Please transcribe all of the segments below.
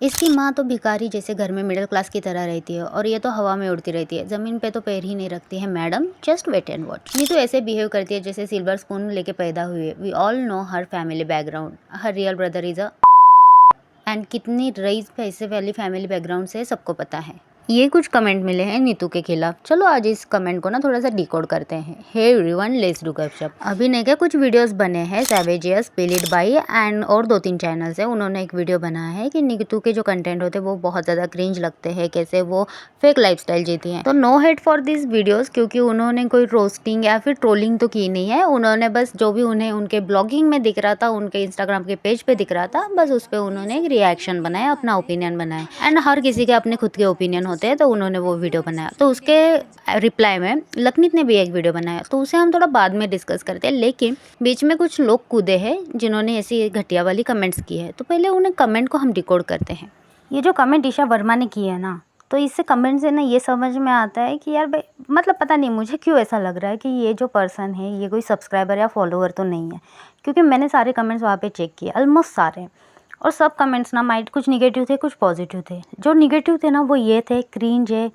इसकी माँ तो भिखारी जैसे घर में मिडिल क्लास की तरह रहती है और ये तो हवा में उड़ती रहती है, ज़मीन पे तो पैर ही नहीं रखती है। Madam just wait and watch. Neetu ऐसे बिहेव करती है जैसे सिल्वर स्पून लेके पैदा हुई है। We all know her family background. Her real brother is a एंड कितनी रईस पैसे वाली फैमिली बैकग्राउंड से सबको पता है। ये कुछ कमेंट मिले हैं नीतू के खिलाफ। चलो आज इस कमेंट को ना थोड़ा सा डिकोड करते हैं। हे एवरीवन, लेट्स डू गपशप। अभिनय के कुछ वीडियोस बने हैं सैवेजियस, स्पिलिट बाई एंड और 2-3 चैनल्स है। उन्होंने एक वीडियो बनाया है कि नीतू के जो कंटेंट होते हैं वो बहुत ज़्यादा क्रिंज लगते हैं, कैसे वो फेक लाइफस्टाइल जीती हैं। तो no hate for this videos, क्योंकि उन्होंने कोई रोस्टिंग या फिर ट्रोलिंग तो की नहीं है। उन्होंने बस जो भी उन्हें उनके ब्लॉगिंग में दिख रहा था, उनके इंस्टाग्राम के पेज पे दिख रहा था, बस उस पर उन्होंने एक रिएक्शन बनाया, अपना ओपिनियन बनाया। एंड हर किसी के अपने खुद के ओपिनियन होते हैं, तो उन्होंने वो वीडियो बनाया। तो उसके रिप्लाई में लखनीत ने भी एक वीडियो बनाया, तो उसे हम थोड़ा बाद में डिस्कस करते हैं। लेकिन बीच में कुछ लोग कूदे हैं जिन्होंने ऐसी घटिया वाली कमेंट्स की है, तो पहले उन्हें कमेंट को हम डिकोड करते हैं। ये जो कमेंट ईशा वर्मा ने की है ना, तो इससे कमेंट से ना ये समझ में आता है कि यार भाई, मतलब पता नहीं मुझे क्यों ऐसा लग रहा है कि ये जो पर्सन है ये कोई सब्सक्राइबर या फॉलोअर तो नहीं है, क्योंकि मैंने सारे कमेंट्स वहाँ पे चेक किए, ऑलमोस्ट सारे। और सब कमेंट्स ना माइट कुछ निगेटिव थे, कुछ पॉजिटिव थे। जो निगेटिव थे ना वो ये थे, क्रींज है,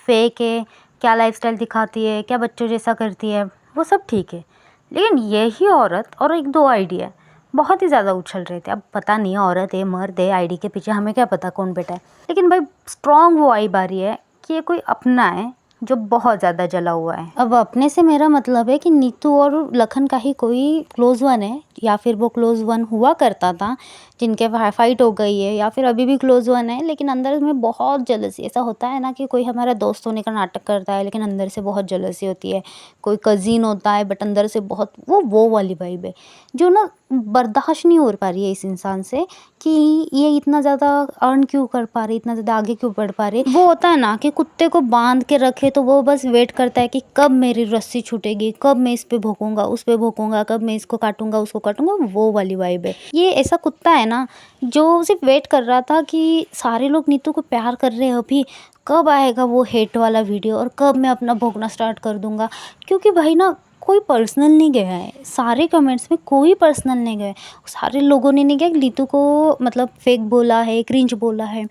फेक है, क्या लाइफस्टाइल दिखाती है, क्या बच्चों जैसा करती है, वो सब ठीक है। लेकिन यही औरत और 1-2 आइडिया बहुत ही ज़्यादा उछल रहे थे। अब पता नहीं औरत है मर्द है, आईडी के पीछे हमें क्या पता कौन बैठा है, लेकिन भाई स्ट्रॉन्ग वो वाइब आ रही है कि ये कोई अपना है जो बहुत ज़्यादा जला हुआ है। अब अपने से मेरा मतलब है कि नीतू और लखन का ही कोई क्लोज वन है, या फिर वो क्लोज वन हुआ करता था, जिनके फाइट हो गई है, या फिर अभी भी क्लोज वन है, लेकिन अंदर में बहुत जलसी। ऐसा होता है ना कि कोई हमारा दोस्त होने का नाटक करता है लेकिन अंदर से बहुत जलसी होती है। कोई कज़िन होता है बट अंदर से बहुत वो वाली वाइब है जो ना बर्दाश्त नहीं हो पा रही है इस इंसान से, कि ये इतना ज़्यादा अर्न क्यों कर पा रही, इतना ज़्यादा आगे क्यों बढ़ पा रही। वो होता है ना कि कुत्ते को बांध के रखे तो वो बस वेट करता है कि कब मेरी रस्सी छूटेगी, कब मैं इस पे भोंकूंगा, उस पे भोंकूंगा, कब मैं इसको काटूंगा, उसको काटूंगा। वो वाली वाइब है। ये ऐसा कुत्ता है ना जो सिर्फ वेट कर रहा था कि सारे लोग नीतू को प्यार कर रहे हैं, अभी कब आएगा वो हेट वाला वीडियो और कब मैं अपना भोंकना स्टार्ट कर दूंगा। क्योंकि भाई ना कोई पर्सनल नहीं गया है, सारे कमेंट्स में कोई पर्सनल नहीं गए। सारे लोगों ने नहीं किया कि नीतू को मतलब फेक बोला है, क्रिंज बोला है,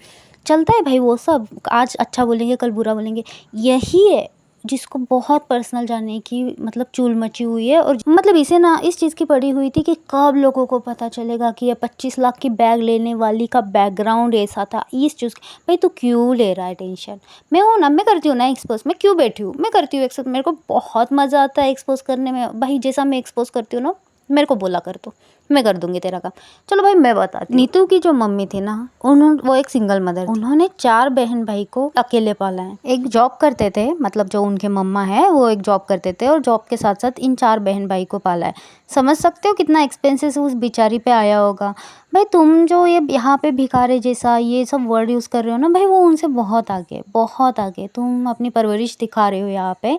चलता है भाई वो सब। आज अच्छा बोलेंगे कल बुरा बोलेंगे, यही है जिसको बहुत पर्सनल जानने की मतलब चूल मची हुई है। और मतलब इसे ना इस चीज़ की पड़ी हुई थी कि कब लोगों को पता चलेगा कि ये 25 लाख की बैग लेने वाली का बैकग्राउंड ऐसा था। इस चीज़ भाई तू क्यों ले रहा है टेंशन। मैं हूँ ना, मैं करती हूँ ना एक्सपोज, मैं क्यों बैठी हूँ, मैं करती हूँ एक्सपोज। मेरे को बहुत मज़ा आता है एक्सपोज करने में भाई। जैसा मैं एक्सपोज करती हूँ ना, मेरे को बोला कर, तो मैं कर दूंगी तेरा काम। चलो भाई मैं बताती हूँ। नीतू की जो मम्मी थी ना, वो एक सिंगल मदर थी। उन्होंने 4 बहन भाई को अकेले पाला है। एक जॉब करते थे, मतलब जो उनके मम्मा है वो एक जॉब करते थे और जॉब के साथ साथ इन 4 बहन भाई को पाला है। समझ सकते हो कितना एक्सपेंसिव उस बेचारी पे आया होगा। भाई तुम जो ये यहाँ पे भिखारी जैसा ये सब वर्ड यूज़ कर रहे हो ना भाई, वो उनसे बहुत आगे, बहुत आगे। तुम अपनी परवरिश दिखा रहे हो यहाँ पे,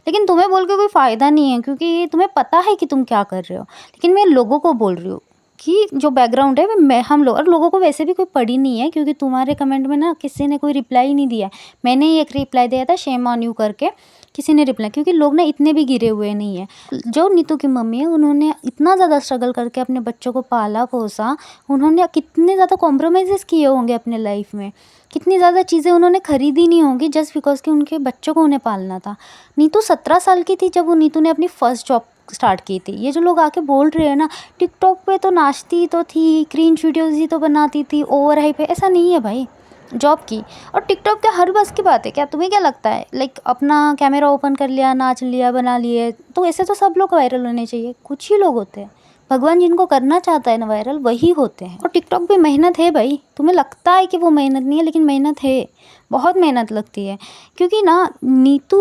लेकिन तुम्हें बोल के कोई फ़ायदा नहीं है, क्योंकि तुम्हें पता है कि तुम क्या कर रहे हो। लेकिन मैं लोगों को बोल रही हूँ कि जो बैकग्राउंड है मैं हम लोग, और लोगों को वैसे भी कोई पड़ी नहीं है, क्योंकि तुम्हारे कमेंट में ना किसी ने कोई रिप्लाई नहीं दिया। मैंने ही एक रिप्लाई दिया था शेम ऑन यू करके, किसी ने रिप्लाई, क्योंकि लोग ना इतने भी गिरे हुए नहीं है। जो नीतू की मम्मी है उन्होंने इतना ज़्यादा स्ट्रगल करके अपने बच्चों को पाला पोसा, उन्होंने कितने ज़्यादा कॉम्प्रोमाइज़ किए होंगे अपने लाइफ में, कितनी ज़्यादा चीज़ें उन्होंने खरीदी नहीं होंगी जस्ट बिकॉज कि उनके बच्चों को उन्हें पालना था। नीतू 17 साल की थी जब वो नीतू ने अपनी फर्स्ट जॉब स्टार्ट की थी। ये जो लोग आके बोल रहे हैं ना टिकटॉक पे तो नाचती तो थी, क्रिंज वीडियोज़ ही तो बनाती थी, ओवर हाइप है, ऐसा नहीं है भाई। जॉब की और टिकटॉक क्या हर बस की बात है क्या? तुम्हें क्या लगता है लाइक अपना कैमरा ओपन कर लिया, नाच लिया, बना लिए, तो ऐसे तो सब लोग वायरल होने चाहिए? कुछ ही लोग होते हैं। भगवान जिनको करना चाहता है ना वायरल, वही होते हैं। और टिकटॉक भी मेहनत है भाई। तुम्हें लगता है कि वो मेहनत नहीं है, लेकिन मेहनत है, बहुत मेहनत लगती है। क्योंकि ना नीतू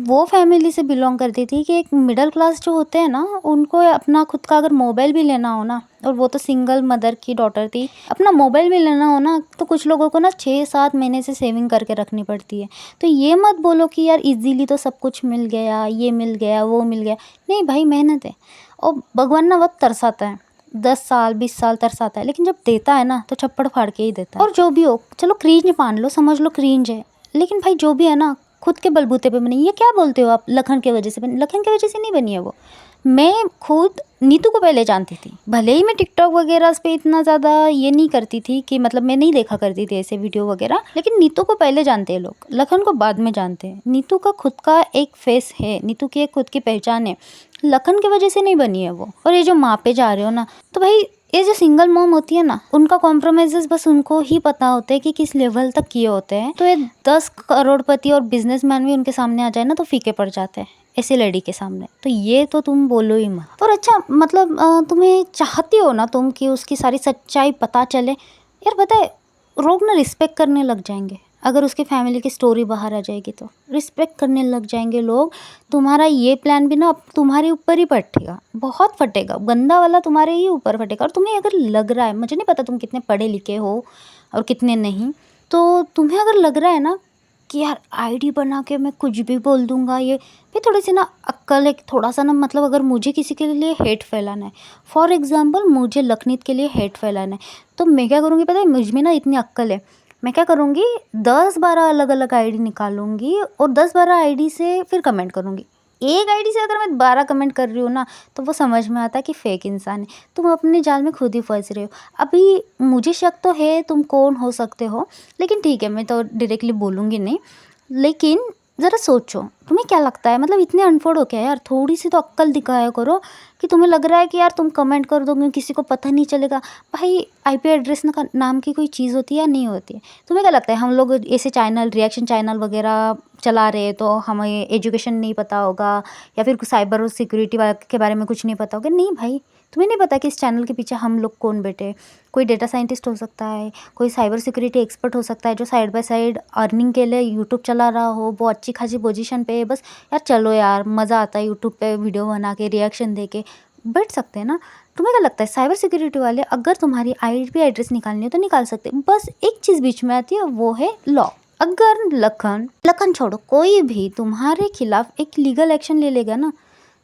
वो फैमिली से बिलोंग करती थी कि एक मिडिल क्लास जो होते हैं ना, उनको अपना खुद का अगर मोबाइल भी लेना हो ना, और वो तो सिंगल मदर की डॉटर थी, अपना मोबाइल भी लेना हो ना तो कुछ लोगों को ना 6-7 महीने से सेविंग करके रखनी पड़ती है। तो ये मत बोलो कि यार इजीली तो सब कुछ मिल गया, ये मिल गया, वो मिल गया। नहीं भाई, मेहनत है। और भगवान ना वक्त तरसाता है, 10 साल 20 साल तरसाता है, लेकिन जब देता है ना तो छप्पड़ फाड़ के ही देता है। और जो भी हो, चलो क्रींज मान लो, समझ लो क्रींज है, लेकिन भाई जो भी है ना खुद के बलबूते पे बनी। ये क्या बोलते हो आप लखन के वजह से बनी? लखन की वजह से नहीं बनी है वो। मैं खुद नीतू को पहले जानती थी, भले ही मैं टिकटॉक वगैरह पे इतना ज़्यादा ये नहीं करती थी कि मतलब मैं नहीं देखा करती थी ऐसे वीडियो वगैरह, लेकिन नीतू को पहले जानते हैं लोग, लखन को बाद में जानते हैं। नीतू का खुद का एक फेस है, नीतू की एक खुद की पहचान है, लखन की वजह से नहीं बनी है वो। और ये जो माँ पे जा रहे हो ना, तो भाई ये जो सिंगल मॉम होती है ना, उनका कॉम्प्रोमाइजेस बस उनको ही पता होता है कि किस लेवल तक किए होते हैं। तो ये 10 करोड़पति और बिजनेसमैन भी उनके सामने आ जाए ना तो फीके पड़ जाते हैं ऐसी लड़ी के सामने। तो ये तो तुम बोलो ही मत। और अच्छा मतलब तुम्हें चाहती हो ना तुम कि उसकी सारी सच्चाई पता चले, यार पता है लोग ना रिस्पेक्ट करने लग जाएंगे। अगर उसके फैमिली की स्टोरी बाहर आ जाएगी तो रिस्पेक्ट करने लग जाएंगे लोग। तुम्हारा ये प्लान भी ना अब तुम्हारे ऊपर ही फटेगा, बहुत फटेगा, गंदा वाला तुम्हारे ही ऊपर फटेगा। और तुम्हें अगर लग रहा है, मुझे नहीं पता तुम कितने पढ़े लिखे हो और कितने नहीं, तो तुम्हें अगर लग रहा है ना कि यार आईडी बना के मैं कुछ भी बोल दूंगा, ये भी थोड़ी सी ना अक्ल है थोड़ा सा ना। मतलब अगर मुझे किसी के लिए हेट फैलाना है, फॉर एग्जांपल मुझे लखनीत के लिए हेट फैलाना है, तो मैं क्या करूँगी पता है, मुझ में ना इतनी अक्ल है, मैं क्या करूँगी 10-12 अलग अलग आईडी निकालूंगी और 10-12 आईडी से फिर कमेंट करूँगी। एक आईडी से अगर मैं 12 कमेंट कर रही हूँ ना, तो वो समझ में आता है कि फेक इंसान है। तुम अपने जाल में खुद ही फंस रहे हो। अभी मुझे शक तो है तुम कौन हो सकते हो, लेकिन ठीक है मैं तो डायरेक्टली बोलूँगी नहीं। लेकिन ज़रा सोचो, तुम्हें क्या लगता है, मतलब इतने अनपढ़ हो क्या यार, थोड़ी सी तो अक्ल दिखाया करो। कि तुम्हें लग रहा है कि यार तुम कमेंट कर दोगे किसी को पता नहीं चलेगा। भाई आईपी एड्रेस नाम की कोई चीज़ होती है या नहीं होती है? तुम्हें क्या लगता है हम लोग ऐसे चैनल रिएक्शन चैनल वगैरह चला रहे हैं तो हमें एजुकेशन नहीं पता होगा या फिर साइबर सिक्योरिटी के बारे में कुछ नहीं पता होगा? नहीं भाई, तुम्हें नहीं पता कि इस चैनल के पीछे हम लोग कौन बैठे। कोई डेटा साइंटिस्ट हो सकता है, कोई साइबर सिक्योरिटी एक्सपर्ट हो सकता है जो साइड बाय साइड अर्निंग के लिए यूट्यूब चला रहा हो, वो अच्छी खासी पोजीशन पे है। बस यार चलो यार मज़ा आता है यूट्यूब पे वीडियो बना के रिएक्शन दे के बैठ सकते हैं ना। तुम्हें क्या लगता है साइबर सिक्योरिटी वाले अगर तुम्हारी आईपी एड्रेस निकालनी हो तो निकाल सकते हैं। बस एक चीज़ बीच में आती है, वो है लॉ। अगर लखन छोड़ो कोई भी तुम्हारे खिलाफ एक लीगल एक्शन ले लेगा ना,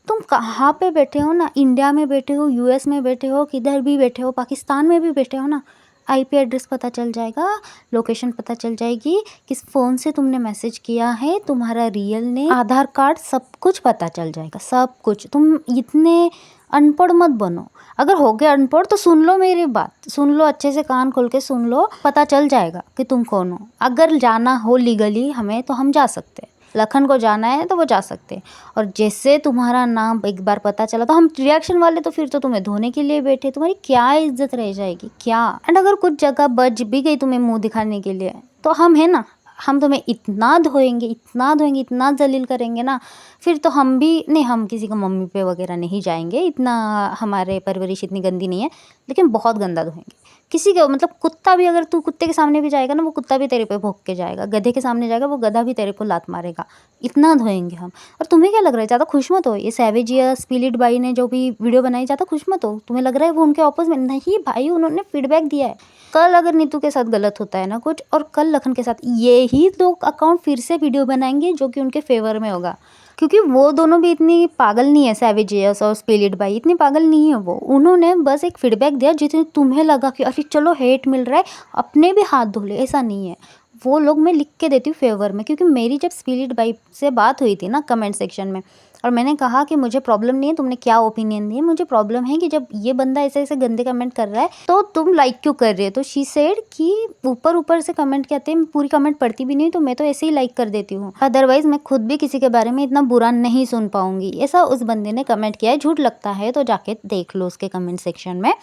तुम कहाँ पे बैठे हो ना, इंडिया में बैठे हो, यूएस में बैठे हो, किधर भी बैठे हो, पाकिस्तान में भी बैठे हो ना, आईपी एड्रेस पता चल जाएगा, लोकेशन पता चल जाएगी, किस फ़ोन से तुमने मैसेज किया है, तुम्हारा रियल नेम, आधार कार्ड, सब कुछ पता चल जाएगा, सब कुछ। तुम इतने अनपढ़ मत बनो। अगर हो गए अनपढ़ तो सुन लो मेरी बात, सुन लो अच्छे से, कान खोल के सुन लो, पता चल जाएगा कि तुम कौन हो। अगर जाना हो लीगली हमें तो हम जा सकते हैं, लखन को जाना है तो वो जा सकते हैं। और जैसे तुम्हारा नाम एक बार पता चला तो हम रिएक्शन वाले तो फिर तो तुम्हें धोने के लिए बैठे, तुम्हारी क्या इज्जत रह जाएगी क्या। एंड अगर कुछ जगह बच भी गई तुम्हें मुंह दिखाने के लिए तो हम है ना, हम तुम्हें इतना धोएंगे, इतना धोएंगे, इतना जलील करेंगे ना, फिर तो हम भी नहीं, हम किसी का मम्मी पे वगैरह नहीं जाएंगे, इतना हमारे परवरिश इतनी गंदी नहीं है, लेकिन बहुत गंदा धोएंगे किसी के। मतलब कुत्ता भी, अगर तू कुत्ते के सामने भी जाएगा ना, वो कुत्ता भी तेरे पे भौंक के जाएगा, गधे के सामने जाएगा वो गधा भी तेरे को लात मारेगा, इतना धोएंगे हम। और तुम्हें क्या लग रहा है, ज़्यादा खुश मत हो, ये सैवेज या स्पिलिट बाई ने जो भी वीडियो बनाई, ज़्यादा खुश मत हो। तुम्हें लग रहा है वो उनके ऑपोज में, नहीं भाई उन्होंने फीडबैक दिया है। कल अगर नीतू के साथ गलत होता है ना कुछ, और कल लखन के साथ, यही लोग अकाउंट फिर से वीडियो बनाएंगे जो कि उनके फेवर में होगा, क्योंकि वो दोनों भी इतनी पागल नहीं है, सैवेजियस और स्पिलिट बाई इतनी पागल नहीं है वो। उन्होंने बस एक फीडबैक दिया जितने तुम्हें लगा कि अरे चलो हेट मिल रहा है अपने भी हाथ धो ले, ऐसा नहीं है। वो लोग मैं लिख के देती हूँ फेवर में, क्योंकि मेरी जब स्पिलिट बाई से बात हुई थी ना कमेंट सेक्शन में, और मैंने कहा कि मुझे प्रॉब्लम नहीं है तुमने क्या ओपिनियन दिए, मुझे प्रॉब्लम है कि जब ये बंदा ऐसे ऐसे गंदे कमेंट कर रहा है तो तुम लाइक क्यों कर रहे हो। तो शी सेड कि ऊपर ऊपर से कमेंट कहते हैं, पूरी कमेंट पढ़ती भी नहीं, तो मैं तो ऐसे ही लाइक कर देती हूँ, अदरवाइज मैं खुद भी किसी के बारे में इतना बुरा नहीं सुन पाऊंगी। ऐसा उस बंदे ने कमेंट किया है। झूठ लगता है तो जाके देख लो उसके कमेंट सेक्शन में,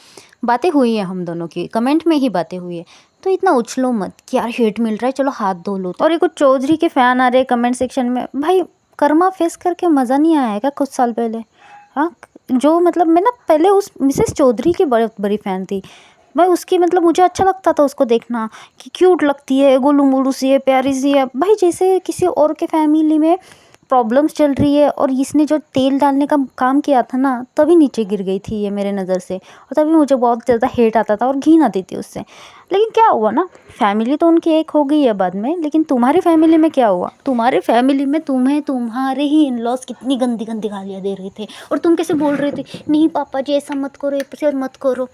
बातें हुई है हम दोनों की, कमेंट में ही बातें हुई है। तो इतना उछलो मत कि यार हेट मिल रहा है चलो हाथ धो लो। और ये कुछ चौधरी के फैन आ रहे कमेंट सेक्शन में, भाई कर्मा फेस करके मज़ा नहीं आया क्या कुछ साल पहले? हाँ, जो मतलब मैं ना पहले उस मिसेस चौधरी की बड़ी बड़ी फ़ैन थी भाई, उसकी मतलब मुझे अच्छा लगता था उसको देखना कि क्यूट लगती है, गोलू मोलू सी है, प्यारी सी है। भाई जैसे किसी और के फैमिली में प्रॉब्लम्स चल रही है और इसने जो तेल डालने का काम किया था ना, तभी नीचे गिर गई थी ये मेरे नज़र से, और तभी मुझे बहुत ज़्यादा हेट आता था और घिन आती थी उससे। लेकिन क्या हुआ ना, फैमिली तो उनकी एक हो गई है बाद में, लेकिन तुम्हारी फैमिली में क्या हुआ? तुम्हारी फैमिली में तुम्हें तुम्हारे ही इन लॉज कितनी गंदी गंदी गालियाँ दे रहे थे, और तुम कैसे बोल रहे थे नहीं पापा जी ऐसा मत करो, ऐसे मत करो।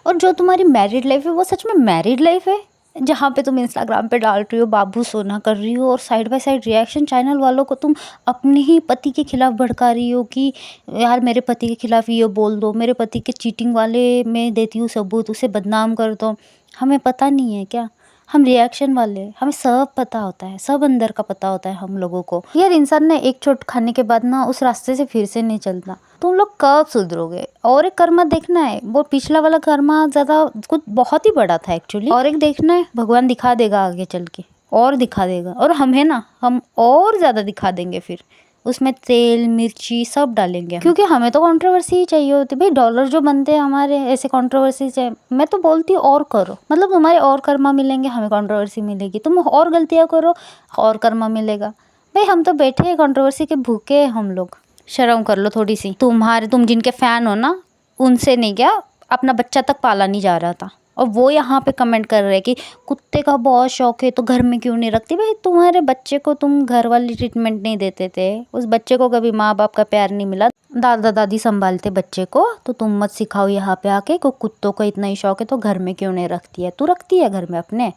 और जो तुम्हारी मैरिड लाइफ है वो सच में मैरिड लाइफ है जहाँ पे तुम इंस्टाग्राम पे डाल रही हो बाबू सोना कर रही हो और side by side reaction channel वालों को तुम अपने ही पति के खिलाफ भड़का रही हो कि यार मेरे पति के खिलाफ ये बोल दो, मेरे पति के चीटिंग वाले मैं देती हूँ सबूत, उसे बदनाम कर दो। हमें पता नहीं है क्या? हम रिएक्शन वाले, हमें सब पता होता है, सब अंदर का पता होता है हम लोगों को। यार इंसान ने एक चोट खाने के बाद ना उस रास्ते से फिर से नहीं चलता। तुम लोग कब सुधरोगे? और एक कर्मा देखना है, वो पिछला वाला कर्मा ज़्यादा कुछ बहुत ही बड़ा था एक्चुअली। और एक देखना है, भगवान दिखा देगा आगे चल के, और दिखा देगा। और हम है ना, हम और ज़्यादा दिखा देंगे फिर। उसमें तेल मिर्ची सब डालेंगे क्योंकि हमें तो कंट्रोवर्सी ही चाहिए होती। भाई डॉलर जो बनते हैं हमारे ऐसे कंट्रोवर्सी से, मैं तो बोलती हूँ और करो। मतलब तुम्हारे और कर्मा मिलेंगे, हमें कंट्रोवर्सी मिलेगी। तुम और गलतियाँ करो, और कर्मा मिलेगा। भाई हम तो बैठे हैं कंट्रोवर्सी के भूखे हैं हम लोग। शर्म कर लो थोड़ी सी। तुम जिनके फैन हो ना, उनसे नहीं क्या अपना बच्चा तक पाला नहीं जा रहा था, और वो यहाँ पे कमेंट कर रहे हैं कि कुत्ते का बहुत शौक है तो घर में क्यों नहीं रखती। भाई तुम्हारे बच्चे को तुम घर वाली ट्रीटमेंट नहीं देते थे, उस बच्चे को कभी माँ बाप का प्यार नहीं मिला, दादा दादी संभालते बच्चे को, तो तुम मत सिखाओ यहाँ पे आके को कुत्तों को इतना ही शौक है तो घर में क्यों नहीं रखती है। तू रखती है घर में अपने?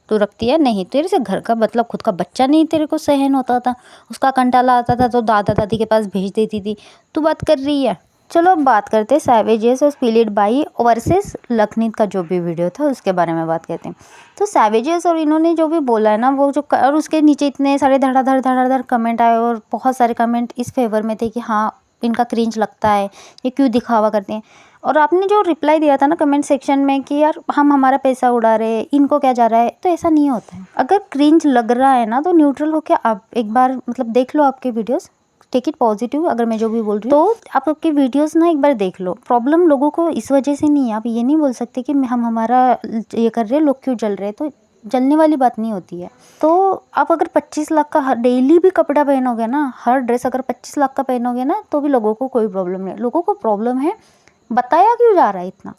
तू रखती है नहीं? तेरे से घर का मतलब खुद का बच्चा नहीं तेरे को सहन होता था, उसका कंटाला आता था तो दादा दादी के पास भेज देती थी। तू बात कर रही है। चलो अब बात करते हैं सैवेजेस और स्पिलिट बाई वर्सेस लखनीत का जो भी वीडियो था उसके बारे में बात करते हैं। तो सैवेजेस और इन्होंने जो भी बोला है ना, वो जो और उसके नीचे इतने सारे धड़ाधड़ कमेंट आए, और बहुत सारे कमेंट इस फेवर में थे कि हाँ इनका क्रिंज लगता है, ये क्यों दिखावा करते हैं। और आपने जो रिप्लाई दिया था ना कमेंट सेक्शन में कि यार हम हमारा पैसा उड़ा रहे हैं, इनको क्या जा रहा है, तो ऐसा नहीं होता है। अगर क्रिंज लग रहा है ना तो न्यूट्रल होकर आप एक बार मतलब देख लो आपके वीडियोस, टेक इट पॉजिटिव। अगर मैं जो भी बोल रही हूँ तो आप आपके वीडियोस ना एक बार देख लो। प्रॉब्लम लोगों को इस वजह से नहीं है, आप ये नहीं बोल सकते कि हम हमारा ये कर रहे हैं लोग क्यों जल रहे हैं, तो जलने वाली बात नहीं होती है। तो आप अगर 25 लाख का हर डेली भी कपड़ा पहनोगे ना, हर ड्रेस अगर 25 लाख का पहनोगे ना, तो भी लोगों को कोई प्रॉब्लम नहीं है। लोगों को प्रॉब्लम है बताया क्यों जा रहा है इतना।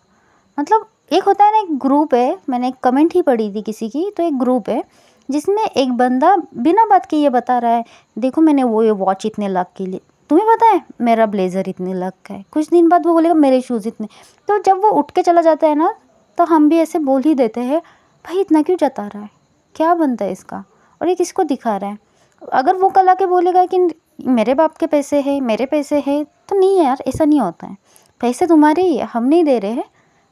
मतलब एक होता है ना, एक ग्रुप है, मैंने एक कमेंट ही पढ़ी थी किसी की, तो एक ग्रुप है जिसमें एक बंदा बिना बात के ये बता रहा है देखो मैंने वो ये वॉच इतने लाख की ली, तुम्हें पता है मेरा ब्लेज़र इतने लाख का है। कुछ दिन बाद वो बोलेगा मेरे शूज़ इतने। तो जब वो उठ के चला जाता है ना, तो हम भी ऐसे बोल ही देते हैं भाई इतना क्यों जता रहा है, क्या बनता है इसका, और ये किसको दिखा रहा है। अगर वो कल आके बोलेगा कि मेरे बाप के पैसे है, मेरे पैसे है, तो नहीं है यार, ऐसा नहीं होता है। पैसे तुम्हारे ही है, हम नहीं दे रहे हैं,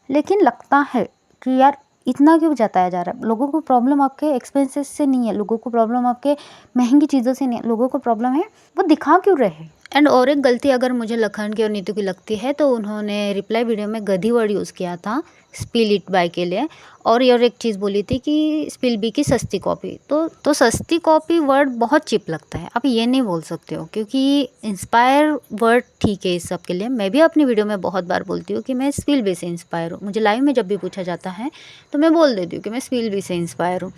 लेकिन लगता है कि यार इतना क्यों जताया जा रहा है। लोगों को प्रॉब्लम आपके एक्सपेंसेस से नहीं है, लोगों को प्रॉब्लम आपके महंगी चीज़ों से नहीं है, लोगों को प्रॉब्लम है वो दिखा क्यों रहे हैं। एंड और एक गलती अगर मुझे लखन की और नीतू की लगती है तो उन्होंने रिप्लाई वीडियो में गधी वर्ड यूज़ किया था स्पिल इट बाय के लिए, और एक चीज़ बोली थी कि स्पिल बी की सस्ती कॉपी। तो सस्ती कॉपी वर्ड बहुत चिप लगता है, आप ये नहीं बोल सकते हो, क्योंकि इंस्पायर वर्ड ठीक है इस सब के लिए। मैं भी अपनी वीडियो में बहुत बार बोलती हूँ कि मैं स्पिल बी से इंस्पायर हूँ। मुझे लाइव में जब भी पूछा जाता है तो मैं बोल देती हूँ कि मैं स्पिल बी से इंस्पायर हूँ।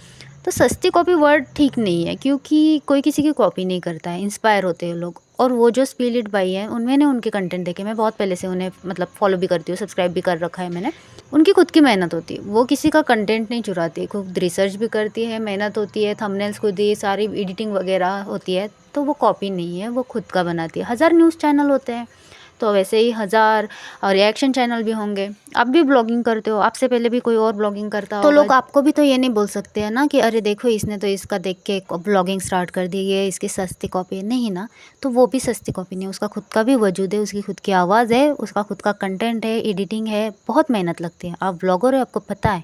तो सस्ती कॉपी वर्ड ठीक नहीं है, क्योंकि कोई किसी की कॉपी नहीं करता है, इंस्पायर होते हैं लोग। और वो जो स्पिल इट बाई है मैंने उनके कंटेंट देखे, मैं बहुत पहले से उन्हें मतलब फॉलो भी करती हूँ, सब्सक्राइब भी कर रखा है मैंने। उनकी खुद की मेहनत होती है, वो किसी का कंटेंट नहीं चुराती, खुद रिसर्च भी करती है, मेहनत होती है, थंबनेल्स खुद ही सारी एडिटिंग वगैरह होती है, तो वो कॉपी नहीं है, वो खुद का बनाती है। 1000 न्यूज़ चैनल होते हैं तो वैसे ही 1000 रिएक्शन चैनल भी होंगे। आप भी ब्लॉगिंग करते हो, आपसे पहले भी कोई और ब्लॉगिंग करता होगा, तो लोग आपको भी तो ये नहीं बोल सकते हैं ना कि अरे देखो इसने तो इसका देख के ब्लॉगिंग स्टार्ट कर दी है, इसकी सस्ती कॉपी नहीं ना। तो वो भी सस्ती कॉपी नहीं है, उसका खुद का भी वजूद है, उसकी खुद की आवाज़ है, उसका खुद का कंटेंट है, एडिटिंग है, बहुत मेहनत लगती है। आप ब्लॉगर हो, आपको पता है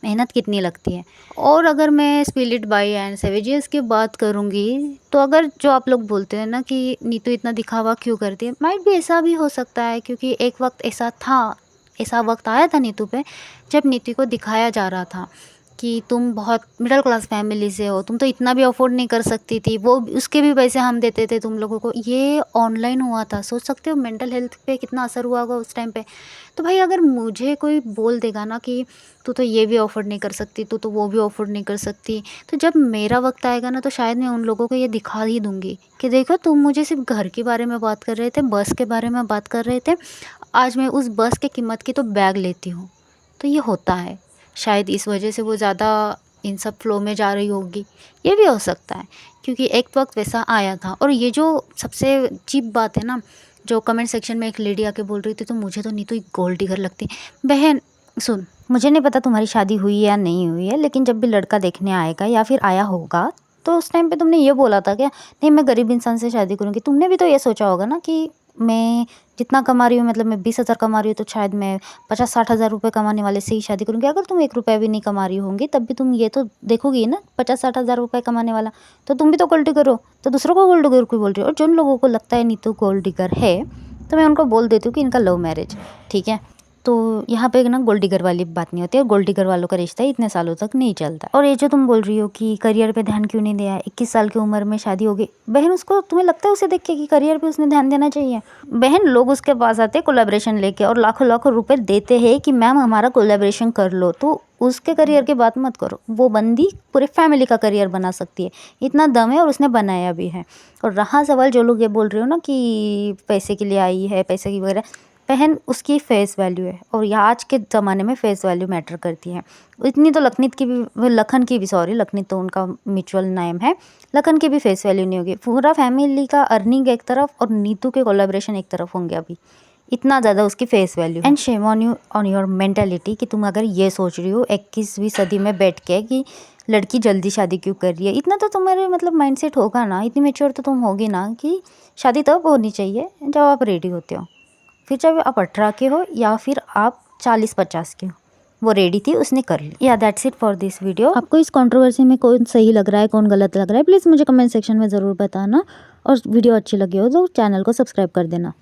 मेहनत कितनी लगती है। और अगर मैं spill it by and savages की बात करूँगी, तो अगर जो आप लोग बोलते हैं ना कि नीतू इतना दिखावा क्यों करती है, माइट भी ऐसा भी हो सकता है, क्योंकि एक वक्त ऐसा वक्त आया था नीतू पे जब नीतू को दिखाया जा रहा था कि तुम बहुत मिडिल क्लास फैमिली से हो, तुम तो इतना भी अफोर्ड नहीं कर सकती थी, वो उसके भी पैसे हम देते थे तुम लोगों को। ये ऑनलाइन हुआ था, सोच सकते हो मेंटल हेल्थ पे कितना असर हुआ होगा उस टाइम पे। तो भाई अगर मुझे कोई बोल देगा ना कि तू तो ये भी अफोर्ड नहीं कर सकती, तू तो वो भी अफोर्ड नहीं कर सकती, तो जब मेरा वक्त आएगा ना तो शायद मैं उन लोगों को ये दिखा ही दूँगी कि देखो तुम मुझे सिर्फ घर के बारे में बात कर रहे थे, बस के बारे में बात कर रहे थे, आज मैं उस बस के कीमत की तो बैग लेती हूँ। तो ये होता है, शायद इस वजह से वो ज़्यादा इन सब फ्लो में जा रही होगी, ये भी हो सकता है, क्योंकि एक वक्त वैसा आया था। और ये जो सबसे चीप बात है ना, जो कमेंट सेक्शन में एक लेडी आके बोल रही थी तो मुझे तो नीतू एक गोल्ड डिगर लगती। बहन सुन, मुझे नहीं पता तुम्हारी शादी हुई या नहीं हुई है, लेकिन जब भी लड़का देखने आएगा या फिर आया होगा तो उस टाइम पे तुमने ये बोला था क्या, नहीं मैं गरीब इंसान से शादी करूँगी। तुमने भी तो ये सोचा होगा ना कि मैं जितना कमा रही हूँ, मतलब मैं 20,000 कमा रही हूँ तो शायद मैं 50-60 हज़ार रुपये कमाने वाले से ही शादी करूँगी। अगर तुम 1 रुपया भी नहीं कमा रही होंगी तब भी तुम ये तो देखोगी ना 50-60 हज़ार रुपये कमाने वाला, तो तुम भी तो गोल्ड डिगर हो, तो दूसरों को गोल्ड डिगर क्यों बोल रही हो। और जिन लोगों को लगता है नीतू गोल्ड डिगर है तो मैं उनको बोल देती हूँ कि इनका लव मैरिज, ठीक है। तो यहाँ पे ना गोल्ड डिगर वाली बात नहीं होती है, गोल्ड डिगर वालों का रिश्ता इतने सालों तक नहीं चलता। और ये जो तुम बोल रही हो कि करियर पे ध्यान क्यों नहीं दिया, 21 साल की उम्र में शादी हो गई, बहन उसको तुम्हें लगता है उसे देख के कि करियर पे उसने ध्यान देना चाहिए। बहन लोग उसके पास आते कोलैबोरेशन लेके और लाखों लाखों रुपए देते हैं कि मैम हमारा कोलैबोरेशन कर लो, तो उसके करियर की बात मत करो। वो बंदी पूरे फैमिली का करियर बना सकती है, इतना दम है और उसने बनाया भी है। और रहा सवाल जो लोग ये बोल रहे हो ना कि पैसे के लिए आई है, पैसे की वगैरह, बहन उसकी फेस वैल्यू है और यह आज के ज़माने में फेस वैल्यू मैटर करती है। इतनी तो लखन की भी सॉरी, लखनीत तो उनका म्यूचुअल नेम है, लखन की भी फेस वैल्यू नहीं होगी। पूरा फैमिली का अर्निंग एक तरफ और नीतू के कोलैबोरेशन एक तरफ होंगे अभी, इतना ज़्यादा उसकी face value. And shame on you on your mentality कि तुम अगर ये सोच रही हो 21वीं सदी में बैठ के कि लड़की जल्दी शादी क्यों कर रही है। इतना तो तुम्हारे मतलब माइंडसेट होगा ना, इतनी मेच्योर तो तुम होगी ना कि शादी तब होनी चाहिए जब आप रेडी होते हो। फिर चाहे आप 18 के हो या फिर आप 40-50 के हो, वो रेडी थी उसने कर ली। या that's it for this video. आपको इस कंट्रोवर्सी में कौन सही लग रहा है कौन गलत लग रहा है प्लीज़ मुझे कमेंट सेक्शन में ज़रूर बताना, और वीडियो अच्छी लगी हो तो चैनल को सब्सक्राइब कर देना।